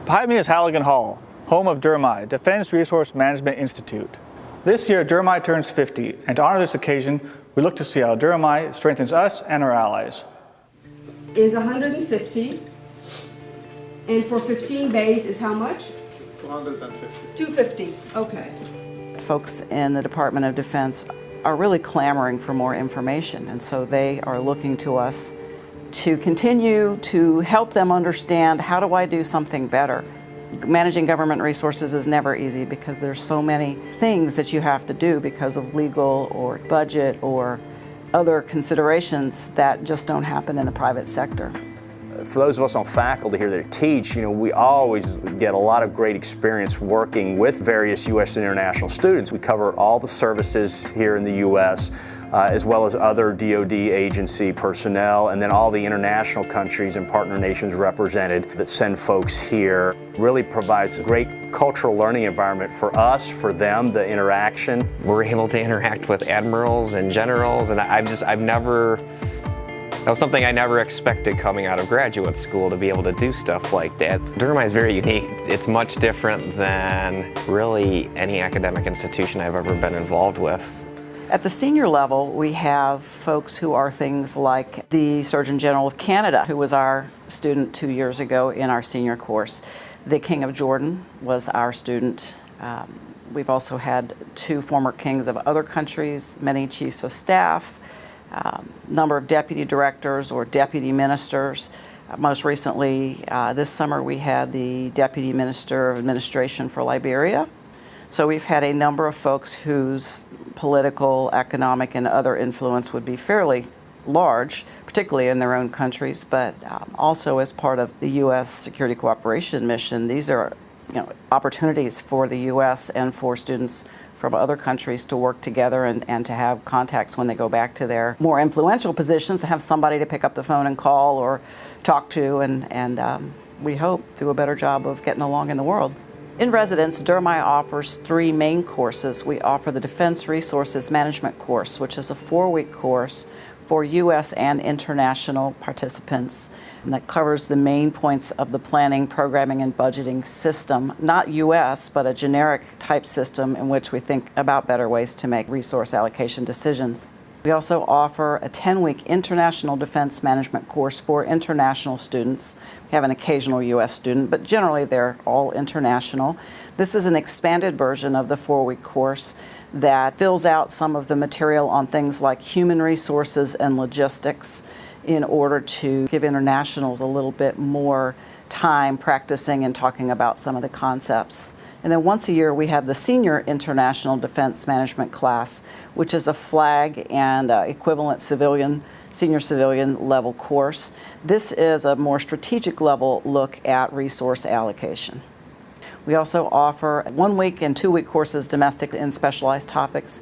Behind me is Halligan Hall, home of DRMI, Defense Resource Management Institute. This year, DRMI turns 50, and to honor this occasion, we look to see how DRMI strengthens us and our allies. Is 150, and for 15 bays is how much? 250. 250, okay. Folks in the Department of Defense are really clamoring for more information, and so they are looking to us to continue to help them understand, how do I do something better? Managing government resources is never easy because there's so many things that you have to do because of legal or budget or other considerations that just don't happen in the private sector. For those of us on faculty here that teach, we always get a lot of great experience working with various U.S. and international students. We cover all the services here in the U.S., as well as other DoD agency personnel, and then all the international countries and partner nations represented that send folks here. Really provides a great cultural learning environment for us, for them, the interaction. We're able to interact with admirals and generals, and that was something I never expected coming out of graduate school, to be able to do stuff like that. DRMI is very unique. It's much different than really any academic institution I've ever been involved with. At the senior level, we have folks who are things like the Surgeon General of Canada, who was our student 2 years ago in our senior course. The King of Jordan was our student. We've also had 2 former kings of other countries, many chiefs of staff, number of deputy directors or deputy ministers. Most recently, this summer, we had the Deputy Minister of Administration for Liberia. So we've had a number of folks whose political, economic, and other influence would be fairly large, particularly in their own countries, but also as part of the U.S. Security Cooperation Mission. These are opportunities for the U.S. and for students from other countries to work together and to have contacts when they go back to their more influential positions, to have somebody to pick up the phone and call or talk to, and we hope do a better job of getting along in the world. In residence, DRMI offers 3 main courses. We offer the Defense Resources Management course, which is a 4-week course for U.S. and international participants, and that covers the main points of the planning, programming, and budgeting system, not U.S., but a generic type system in which we think about better ways to make resource allocation decisions. We also offer a 10-week International Defense Management course for international students. We have an occasional U.S. student, but generally they're all international. This is an expanded version of the 4-week course that fills out some of the material on things like human resources and logistics in order to give internationals a little bit more time practicing and talking about some of the concepts. And then once a year, we have the Senior International Defense Management class, which is a flag and equivalent senior civilian level course. This is a more strategic level look at resource allocation. We also offer 1-week and 2-week courses, domestic and specialized topics.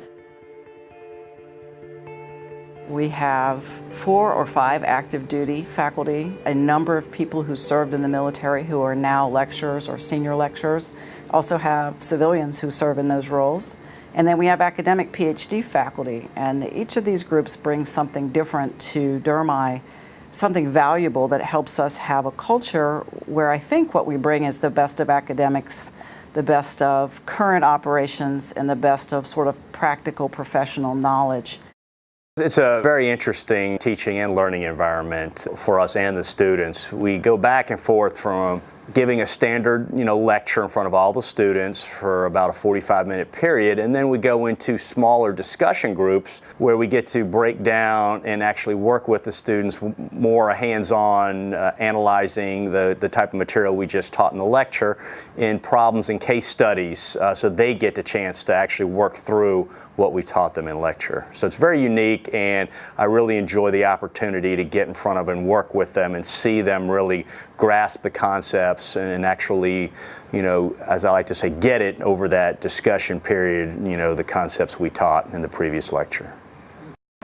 We have 4 or 5 active duty faculty, a number of people who served in the military who are now lecturers or senior lecturers. Also have civilians who serve in those roles. And then we have academic PhD faculty, and each of these groups brings something different to DRMI, something valuable that helps us have a culture where I think what we bring is the best of academics, the best of current operations, and the best of sort of practical professional knowledge. It's a very interesting teaching and learning environment for us and the students. We go back and forth from giving a standard, lecture in front of all the students for about a 45-minute period, and then we go into smaller discussion groups where we get to break down and actually work with the students more hands-on, analyzing the type of material we just taught in the lecture in problems and case studies, so they get the chance to actually work through what we taught them in lecture. So it's very unique, and I really enjoy the opportunity to get in front of and work with them and see them really grasp the concepts and actually, as I like to say, get it over that discussion period, the concepts we taught in the previous lecture.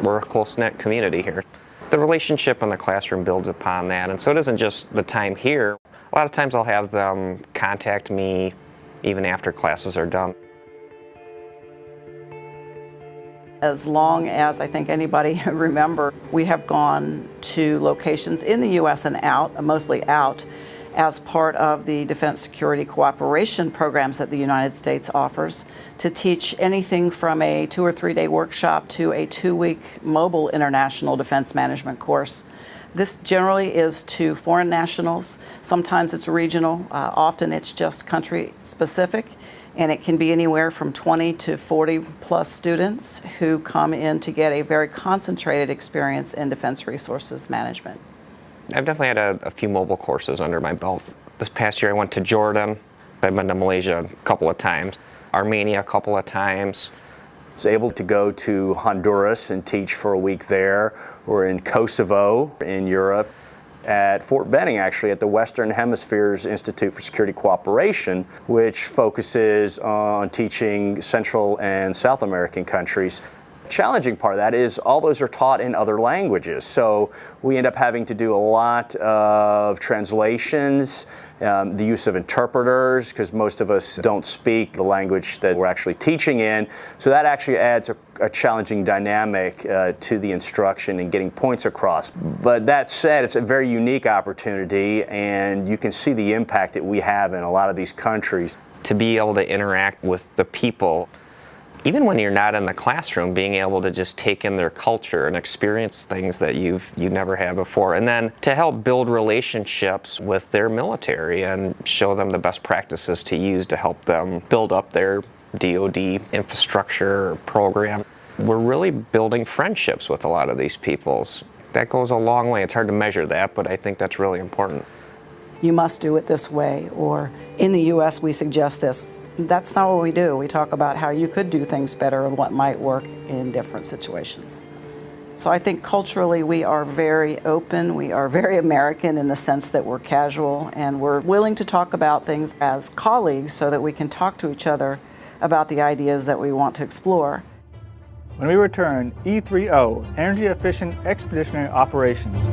We're a close-knit community here. The relationship in the classroom builds upon that, and so it isn't just the time here. A lot of times I'll have them contact me even after classes are done. As long as I think anybody remember, we have gone to locations in the U.S. and out, mostly out, as part of the defense security cooperation programs that the United States offers to teach anything from a 2 or 3 day workshop to a 2-week mobile international defense management course. This generally is to foreign nationals. Sometimes it's regional, often it's just country specific, and it can be anywhere from 20 to 40 plus students who come in to get a very concentrated experience in defense resources management. I've definitely had a few mobile courses under my belt. This past year I went to Jordan. I've been to Malaysia a couple of times, Armenia a couple of times. I was able to go to Honduras and teach for a week there, or in Kosovo in Europe, at Fort Benning actually, at the Western Hemisphere's Institute for Security Cooperation, which focuses on teaching Central and South American countries. Challenging part of that is all those are taught in other languages, so we end up having to do a lot of translations, the use of interpreters, because most of us don't speak the language that we're actually teaching in, so that actually adds a challenging dynamic to the instruction and getting points across. But that said, it's a very unique opportunity, and you can see the impact that we have in a lot of these countries. To be able to interact with the people, even when you're not in the classroom, being able to just take in their culture and experience things that you never had before, and then to help build relationships with their military and show them the best practices to use to help them build up their DoD infrastructure or program. We're really building friendships with a lot of these peoples. That goes a long way. It's hard to measure that, but I think that's really important. You must do it this way, or in the U.S. we suggest this. That's not what we do. We talk about how you could do things better and what might work in different situations. So I think culturally we are very open, we are very American in the sense that we're casual and we're willing to talk about things as colleagues so that we can talk to each other about the ideas that we want to explore. When we return, E3O, Energy Efficient Expeditionary Operations.